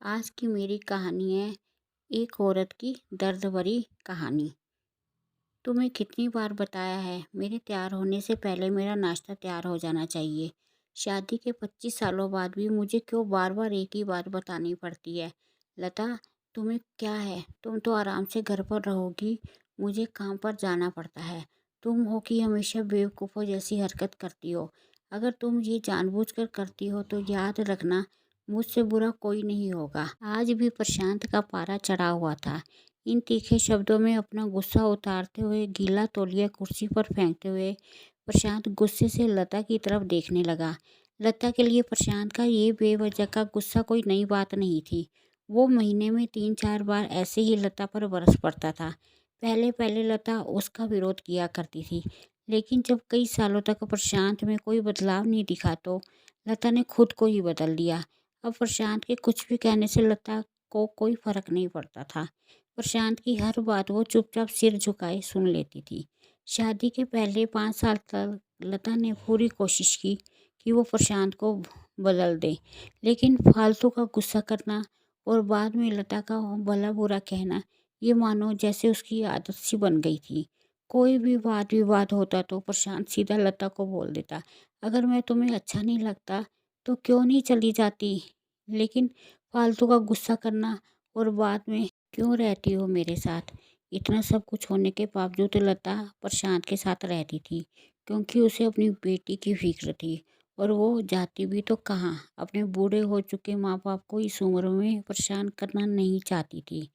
आज की मेरी कहानी है एक औरत की दर्द भरी कहानी। तुम्हें कितनी बार बताया है मेरे तैयार होने से पहले मेरा नाश्ता तैयार हो जाना चाहिए। शादी के 25 सालों बाद भी मुझे क्यों बार बार एक ही बात बतानी पड़ती है। लता, तुम्हें क्या है? तुम तो आराम से घर पर रहोगी, मुझे काम पर जाना पड़ता है। तुम हो कि हमेशा बेवकूफ़ों जैसी हरकत करती हो। अगर तुम ये जानबूझकर करती हो तो याद रखना, मुझसे बुरा कोई नहीं होगा। आज भी प्रशांत का पारा चढ़ा हुआ था। इन तीखे शब्दों में अपना गुस्सा उतारते हुए, गीला तौलिया कुर्सी पर फेंकते हुए, प्रशांत गुस्से से लता की तरफ देखने लगा। लता के लिए प्रशांत का ये बेवजह का गुस्सा कोई नई बात नहीं थी। वो महीने में 3-4 बार ऐसे ही लता पर बरस पड़ता था। पहले पहले लता उसका विरोध किया करती थी, लेकिन जब कई सालों तक प्रशांत में कोई बदलाव नहीं दिखा तो लता ने खुद को ही बदल दिया। अब प्रशांत के कुछ भी कहने से लता को कोई फर्क नहीं पड़ता था। प्रशांत की हर बात वो चुपचाप सिर झुकाए सुन लेती थी। शादी के पहले 5 साल तक लता ने पूरी कोशिश की कि वो प्रशांत को बदल दे, लेकिन फालतू का गुस्सा करना और बाद में लता का भला बुरा कहना, ये मानो जैसे उसकी आदत सी बन गई थी। कोई भी वाद विवाद होता तो प्रशांत सीधा लता को बोल देता, अगर मैं तुम्हें अच्छा नहीं लगता तो क्यों नहीं चली जाती, लेकिन फालतू का गुस्सा करना और बाद में क्यों रहती हो मेरे साथ। इतना सब कुछ होने के बावजूद लता प्रशांत के साथ रहती थी, क्योंकि उसे अपनी बेटी की फिक्र थी। और वो जाती भी तो कहाँ, अपने बूढ़े हो चुके माँ बाप को इस उम्र में परेशान करना नहीं चाहती थी।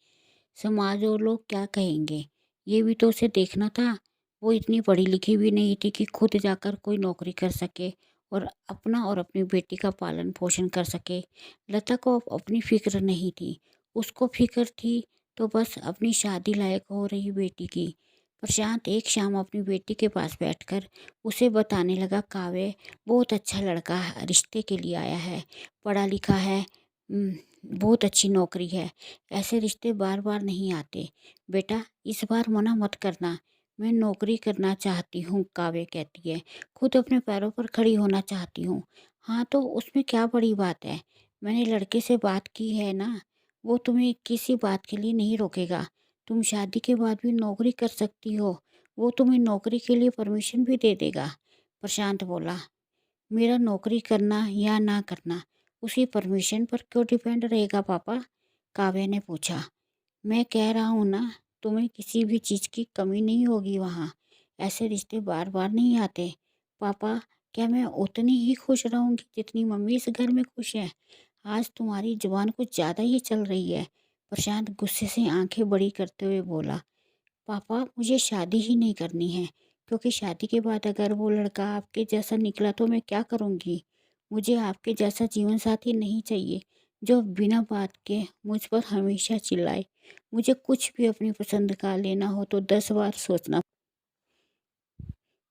समाज और लोग क्या कहेंगे, ये भी तो उसे देखना था। वो इतनी पढ़ी लिखी भी नहीं थी कि खुद जाकर कोई नौकरी कर सके और अपना और अपनी बेटी का पालन पोषण कर सके। लता को अब अपनी फिक्र नहीं थी, उसको फिक्र थी तो बस अपनी शादी लायक हो रही बेटी की। प्रशांत एक शाम अपनी बेटी के पास बैठकर उसे बताने लगा, काव्य बहुत अच्छा लड़का रिश्ते के लिए आया है, पढ़ा लिखा है, बहुत अच्छी नौकरी है। ऐसे रिश्ते बार बार नहीं आते। बेटा, इस बार मना मत करना। मैं नौकरी करना चाहती हूँ, काव्य कहती है। खुद अपने पैरों पर खड़ी होना चाहती हूँ। हाँ तो उसमें क्या बड़ी बात है? मैंने लड़के से बात की है ना, वो तुम्हें किसी बात के लिए नहीं रोकेगा। तुम शादी के बाद भी नौकरी कर सकती हो, वो तुम्हें नौकरी के लिए परमिशन भी दे देगा। प्रशांत बोला, मेरा नौकरी करना या ना करना उसी परमिशन पर क्यों डिपेंड रहेगा पापा? काव्या ने पूछा। मैं कह रहा हूँ ना, तुम्हें किसी भी चीज़ की कमी नहीं होगी वहाँ। ऐसे रिश्ते बार बार नहीं आते। पापा, क्या मैं उतनी ही खुश रहूँगी जितनी मम्मी इस घर में खुश है? आज तुम्हारी जुबान कुछ ज़्यादा ही चल रही है। प्रशांत गुस्से से आंखें बड़ी करते हुए बोला, पापा मुझे शादी ही नहीं करनी है, क्योंकि शादी के बाद अगर वो लड़का आपके जैसा निकला तो मैं क्या करूँगी? मुझे आपके जैसा जीवन साथी नहीं चाहिए, जो बिना बात के मुझ पर हमेशा चिल्लाए। मुझे कुछ भी अपनी पसंद का लेना हो तो 10 बार सोचना,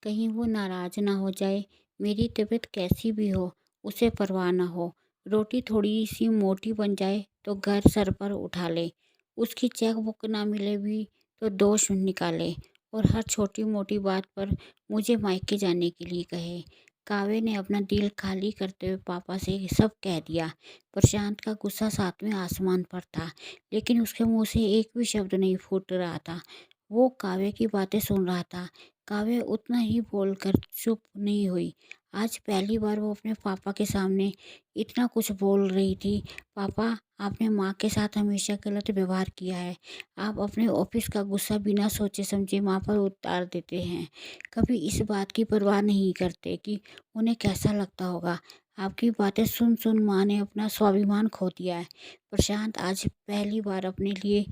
कहीं वो नाराज़ ना हो जाए। मेरी तबीयत कैसी भी हो, उसे परवाह ना हो। रोटी थोड़ी सी मोटी बन जाए तो घर सर पर उठा ले। उसकी चेक बुक ना मिले भी तो दोष निकाले और हर छोटी मोटी बात पर मुझे मायके जाने के लिए कहे। काव्य ने अपना दिल खाली करते हुए पापा से सब कह दिया। प्रशांत का गुस्सा सातवें आसमान पर था, लेकिन उसके मुंह से एक भी शब्द नहीं फूट रहा था। वो काव्य की बातें सुन रहा था। काव्य उतना ही बोलकर चुप नहीं हुई। आज पहली बार वो अपने पापा के सामने इतना कुछ बोल रही थी। पापा, आपने माँ के साथ हमेशा गलत व्यवहार किया है। आप अपने ऑफिस का गुस्सा बिना सोचे समझे माँ पर उतार देते हैं। कभी इस बात की परवाह नहीं करते कि उन्हें कैसा लगता होगा। आपकी बातें सुन सुन माँ ने अपना स्वाभिमान खो दिया है। प्रशांत आज पहली बार अपने लिए,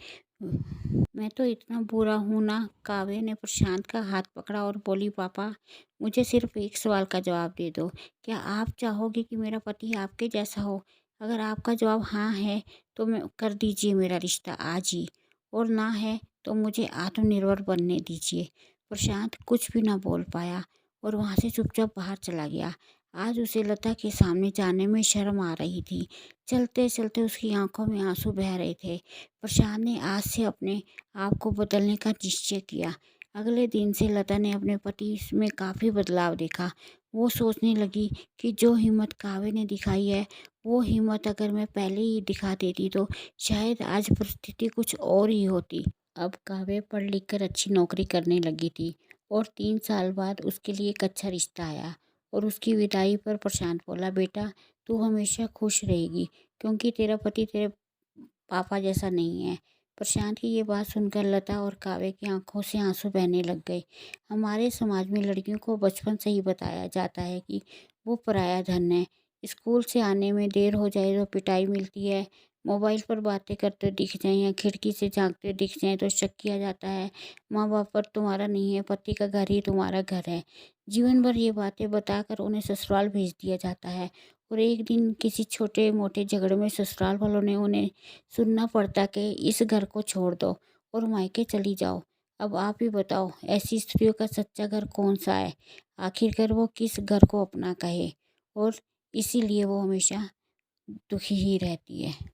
मैं तो इतना बुरा हूँ ना। काव्य ने प्रशांत का हाथ पकड़ा और बोली, पापा मुझे सिर्फ एक सवाल का जवाब दे दो, क्या आप चाहोगे कि मेरा पति आपके जैसा हो? अगर आपका जवाब हाँ है तो मैं कर दीजिए मेरा रिश्ता आज ही, और ना है तो मुझे आत्मनिर्भर बनने दीजिए। प्रशांत कुछ भी ना बोल पाया और वहाँ से चुपचाप बाहर चला गया। आज उसे लता के सामने जाने में शर्म आ रही थी। चलते चलते उसकी आंखों में आंसू बह रहे थे। प्रशांत ने आज से अपने आप को बदलने का निश्चय किया। अगले दिन से लता ने अपने पति में काफ़ी बदलाव देखा। वो सोचने लगी कि जो हिम्मत काव्य ने दिखाई है वो हिम्मत अगर मैं पहले ही दिखा देती तो शायद आज परिस्थिति कुछ और ही होती। अब काव्य पढ़ लिख कर अच्छी नौकरी करने लगी थी और 3 साल बाद उसके लिए एक अच्छा रिश्ता आया और उसकी विदाई पर प्रशांत बोला, बेटा तू हमेशा खुश रहेगी क्योंकि तेरा पति तेरे पापा जैसा नहीं है। प्रशांत की ये बात सुनकर लता और काव्य की आंखों से आंसू बहने लग गए। हमारे समाज में लड़कियों को बचपन से ही बताया जाता है कि वो पराया धन है। स्कूल से आने में देर हो जाए तो पिटाई मिलती है, मोबाइल पर बातें करते दिख जाएं या खिड़की से झांकते दिख जाएं तो शक किया जाता है। माँ बाप पर तुम्हारा नहीं है, पति का घर ही तुम्हारा घर है। जीवन भर ये बातें बताकर उन्हें ससुराल भेज दिया जाता है और एक दिन किसी छोटे मोटे झगड़े में ससुराल वालों ने उन्हें सुनना पड़ता कि इस घर को छोड़ दो और मायके चली जाओ। अब आप ही बताओ, ऐसी स्त्रियों का सच्चा घर कौन सा है? आखिरकार वो किस घर को अपना कहे? और इसीलिए वो हमेशा दुखी ही रहती है।